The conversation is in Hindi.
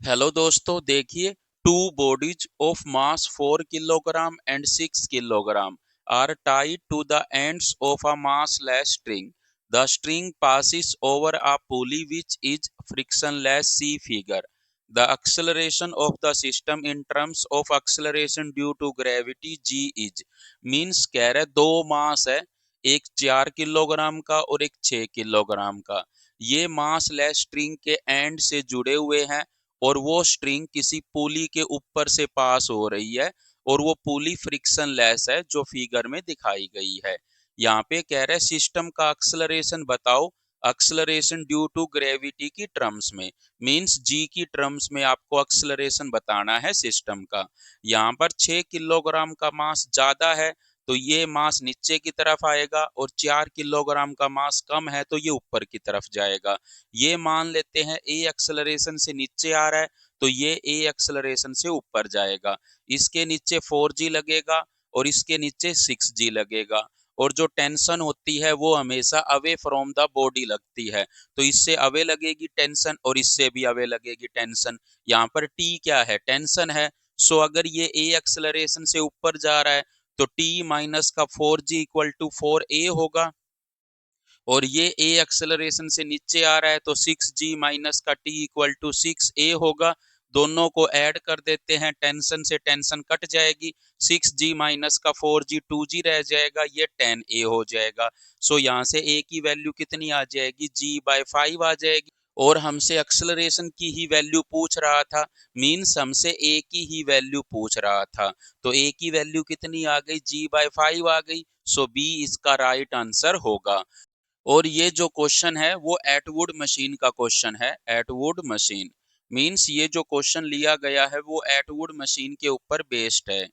हेलो दोस्तों, देखिए two bodies of mass 4 kilogram and 6 kilogram are tied to the ends of a massless string. The string passes over a pulley which is frictionless. See figure. The acceleration of the system in terms of acceleration due to gravity g is means कह रहे दो मास है, एक 4 किलोग्राम का और एक 6 किलोग्राम का। ये मास लेस स्ट्रिंग के एंड से जुड़े हुए हैं और वो स्ट्रिंग किसी पुली के ऊपर से पास हो रही है और वो पुली फ्रिक्शन लेस है जो फिगर में दिखाई गई है। यहाँ पे कह रहे सिस्टम का एक्सलरेशन बताओ, एक्सलरेशन ड्यू टू ग्रेविटी की टर्म्स में, मींस जी की टर्म्स में आपको एक्सलरेशन बताना है सिस्टम का। यहाँ पर 6 किलोग्राम का मास ज्यादा है तो ये मास नीचे की तरफ आएगा और 4 किलोग्राम का मास कम है तो ये ऊपर की तरफ जाएगा। ये मान लेते हैं ए एक्सेलरेशन से नीचे आ रहा है तो ये ए एक्सेलरेशन से ऊपर जाएगा। इसके नीचे 4g लगेगा और इसके नीचे 6g लगेगा। और जो टेंशन होती है वो हमेशा अवे फ्रॉम द बॉडी लगती है, तो इससे अवे लगेगी टेंशन और इससे भी अवे लगेगी टेंशन। यहाँ पर टी क्या है? टेंशन है। सो अगर ये ए एक्सेलरेशन से ऊपर जा रहा है तो टी माइनस का 4g इक्वल टू 4a होगा। और ये ए एक्सेलरेशन से नीचे आ रहा है तो 6g माइनस का टी इक्वल टू 6a होगा। दोनों को ऐड कर देते हैं, टेंशन से टेंशन कट जाएगी, 6g माइनस का 4g 2g रह जाएगा, ये 10a हो जाएगा। सो यहाँ से a की वैल्यू कितनी आ जाएगी? g/5 आ जाएगी। और हमसे एक्सेलरेशन की ही वैल्यू पूछ रहा था, मींस हमसे a की ही वैल्यू पूछ रहा था, तो a की वैल्यू कितनी आ गई? g/5 आ गई। सो b इसका राइट आंसर होगा। और ये जो क्वेश्चन है वो एटवुड मशीन का क्वेश्चन है। एटवुड मशीन मींस ये जो क्वेश्चन लिया गया है वो एटवुड मशीन के ऊपर बेस्ड है।